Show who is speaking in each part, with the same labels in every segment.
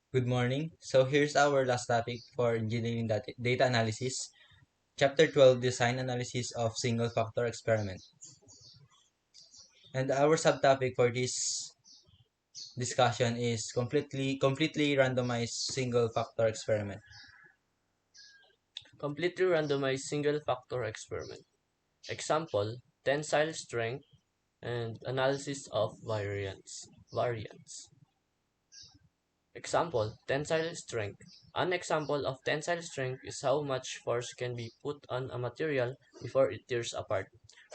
Speaker 1: Good morning. So here's our last topic for engineering data analysis, chapter 12, design analysis of single factor experiment. And our subtopic for this discussion is completely randomized single factor experiment.
Speaker 2: Completely randomized single-factor experiment. Example, tensile strength and analysis of variance. Example, tensile strength. An example of tensile strength is how much force can be put on a material before it tears apart.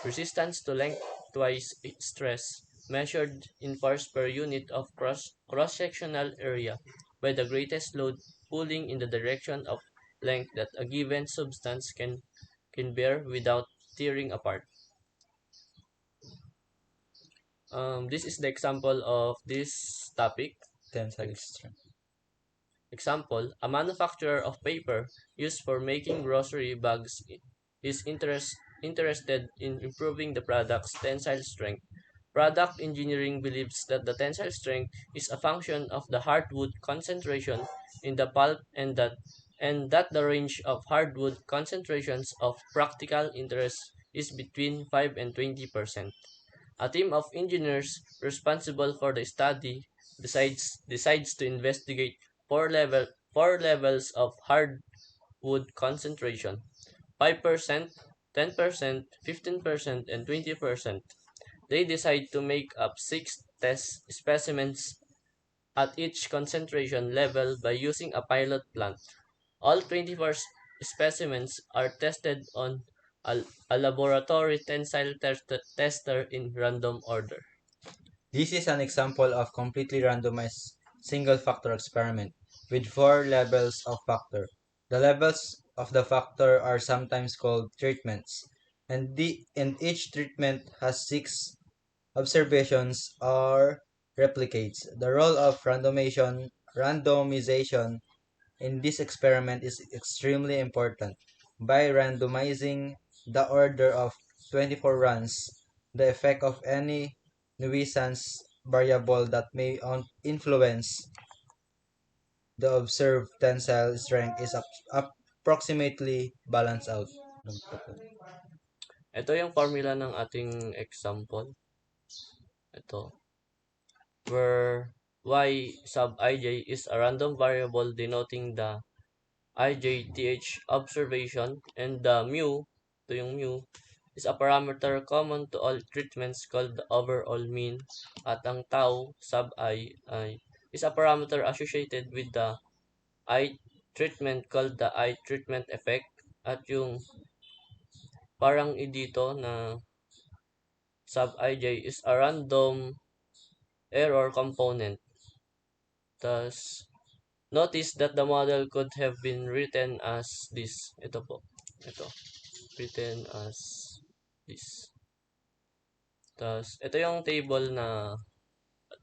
Speaker 2: Resistance to lengthwise stress measured in force per unit of cross-sectional area by the greatest load pulling in the direction of length that a given substance can bear without tearing apart. This is the example of this topic.
Speaker 1: Tensile strength.
Speaker 2: Example, a manufacturer of paper used for making grocery bags is interested in improving the product's tensile strength. Product engineering believes that the tensile strength is a function of the hardwood concentration in the pulp and that the range of hardwood concentrations of practical interest is between 5 and 20%. A team of engineers responsible for the study decides to investigate four levels of hardwood concentration: 5%, 10%, 15%, and 20%. They decide to make up six test specimens at each concentration level by using a pilot plant. All 24 specimens are tested on a laboratory tensile tester in random order.
Speaker 1: This is an example of completely randomized single factor experiment with four levels of factor. The levels of the factor are sometimes called treatments, and each treatment has six observations or replicates. The role of randomization in this experiment is extremely important. By randomizing the order of 24 runs, the effect of any nuisance variable that may influence the observed tensile strength is approximately balanced out.
Speaker 2: Ito yung formula ng ating example. Ito, where y sub ij is a random variable denoting the ijth observation, and the mu, ito yung mu, is a parameter common to all treatments called the overall mean, at ang tau sub I is a parameter associated with the I treatment called the I treatment effect, at yung parang dito na sub ij is a random error component. Thus, notice that the model could have been written as this. Ito po. Ito. Written as this. Thus, ito yung table na,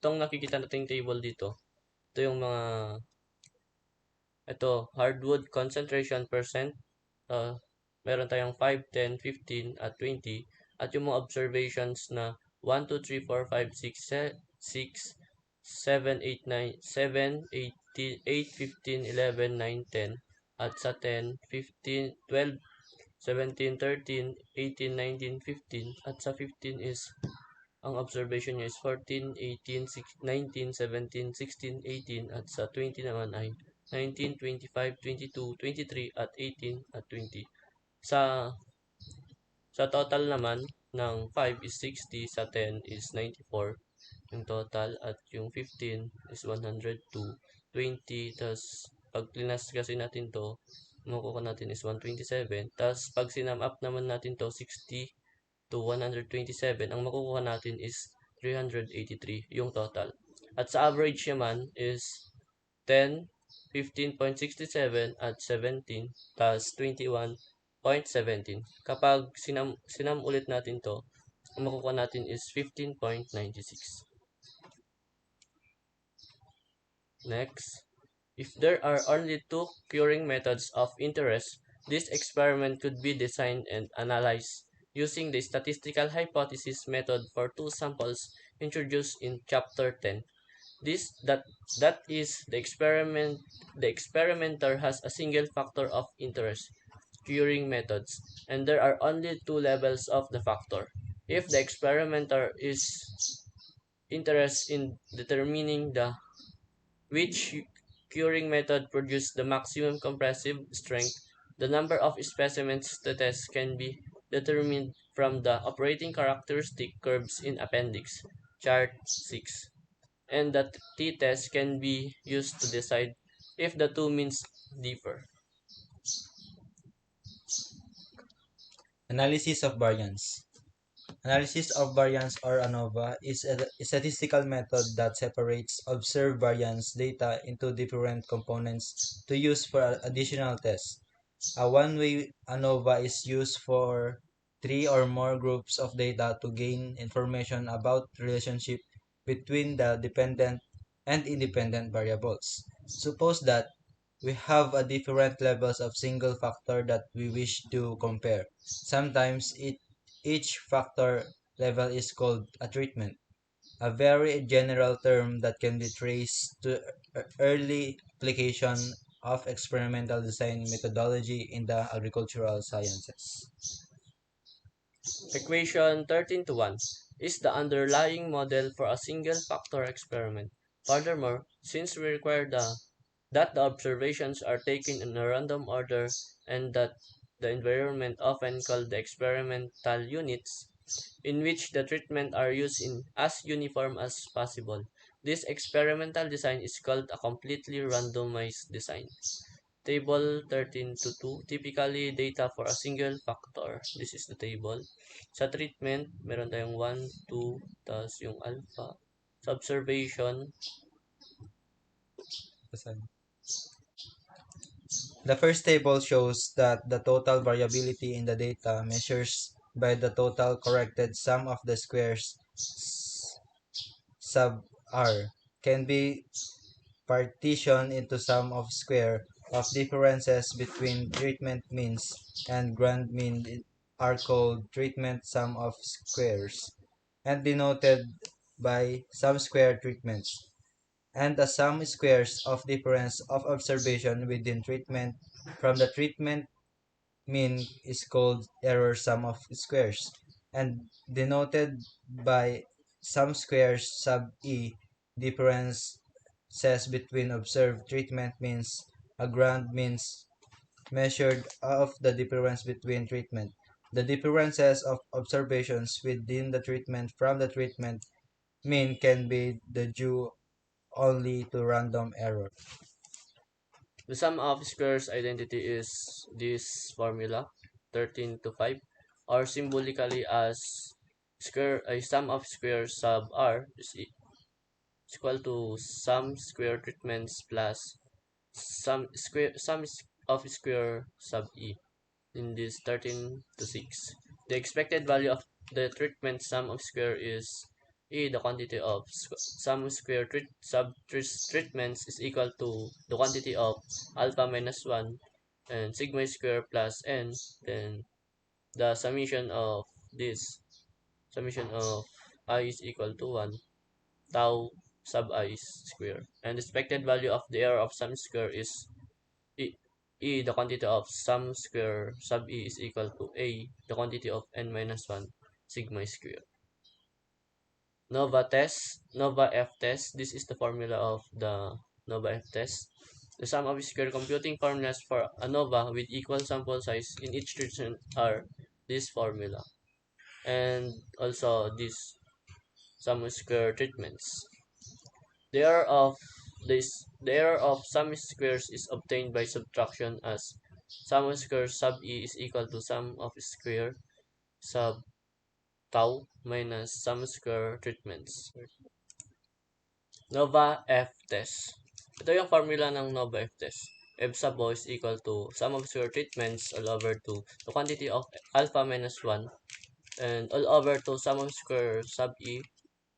Speaker 2: itong nakikita nating table dito. Ito yung mga, ito, hardwood concentration percent. Uh, Meron tayong 5, 10, 15, at 20. At yung mga observations na 1, 2, 3, 4, 5, 6, 7, 8, 9, 7, 8, 15, 11, 9, 10. At sa 10, 15, 12, 17, 13, 18, 19, 15. At sa 15 is, ang observation niya is 14, 18, 19, 17, 16, 18. At sa 20 naman ay 19, 25, 22, 23, at 18, at 20. Sa sa total naman ng 5 is 60, sa 10 is 94 yung total, at yung 15 is 102, 20, tas pag plinas kasi natin to, makukuha natin is 127, tas pag sinum up naman natin to 60 to 127, ang makukuha natin is 383 yung total. At sa average naman is 10, 15.67 at 17, tas 21.17. Kapag sinam ulit natin to, ang makukuha natin is 15.96. Next, if there are only two curing methods of interest, this experiment could be designed and analyzed using the statistical hypothesis method for two samples introduced in Chapter 10. This that is the experimenter has a single factor of interest, curing methods, and there are only two levels of the factor. If the experimenter is interested in determining the which curing method produces the maximum compressive strength, the number of specimens to test can be determined from the operating characteristic curves in Appendix, Chart 6, and the t-test can be used to decide if the two means differ.
Speaker 1: Analysis of variance. Analysis of variance or ANOVA is a statistical method that separates observed variance data into different components to use for additional tests. A one-way ANOVA is used for three or more groups of data to gain information about relationship between the dependent and independent variables. Suppose that we have a different levels of single factor that we wish to compare. Sometimes each factor level is called a treatment, a very general term that can be traced to early application of experimental design methodology in the agricultural sciences.
Speaker 2: Equation 13 to 1 is the underlying model for a single factor experiment. Furthermore, since we require that the observations are taken in a random order and that the environment often called the experimental units in which the treatment are used in as uniform as possible. This experimental design is called a completely randomized design. Table 13 to 2, typically data for a single factor. This is the table. Sa treatment, meron tayong 1, 2, tas yung alpha. Sa observation,
Speaker 1: The first table shows that the total variability in the data measures by the total corrected sum of the squares sub r can be partitioned into sum of square of differences between treatment means and grand mean are called treatment sum of squares and denoted by sum square treatments, and the sum squares of difference of observation within treatment from the treatment mean is called error sum of squares and denoted by sum squares sub e. Differences between observed treatment means a grand means measured of the difference between treatment. The differences of observations within the treatment from the treatment mean can be the due only to random error.
Speaker 2: the sum of squares identity is this formula, 13 to 5, or symbolically as square a sum of squares sub r is equal to sum square treatments plus sum of square sub e. In this 13 to 6. The expected value of the treatment sum of square is E, the quantity of sum square treatments is equal to the quantity of alpha minus 1 and sigma square plus n, then the summation of I is equal to 1, tau sub I square. And the expected value of the error of sum square is E, the quantity of sum square sub E is equal to A, the quantity of n minus 1 sigma square. Nova F test, this is the formula of the Nova F test. The sum of square computing formulas for ANOVA with equal sample size in each region are this formula. And also this sum square treatments. The error of the error of sum squares is obtained by subtraction as sum square sub e is equal to sum of square sub tau minus sum square treatments. Nova F test. Ito yung formula ng Nova F test. F sub O is equal to sum of square treatments all over to the quantity of alpha minus 1 and all over to sum of square sub e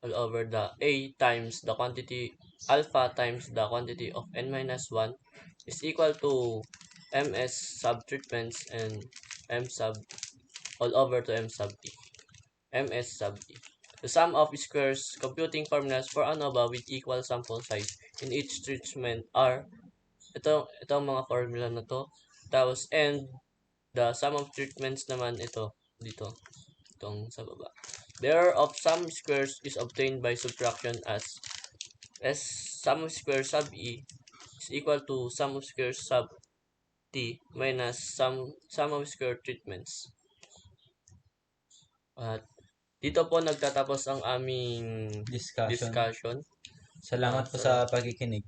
Speaker 2: all over the A times the quantity alpha times the quantity of n minus 1 is equal to ms sub treatments and m sub all over to m sub e. ms sub e. The sum of squares computing formulas for ANOVA with equal sample size in each treatment are ito ang mga formula na to. Tapos, and the sum of treatments naman ito, dito, itong sa baba. The error of sum squares is obtained by subtraction as sum of squares sub E is equal to sum of squares sub T minus sum of square treatments. At dito po nagtatapos ang aming
Speaker 1: Discussion.
Speaker 2: discussion.
Speaker 1: Salamat po sa pakikinig.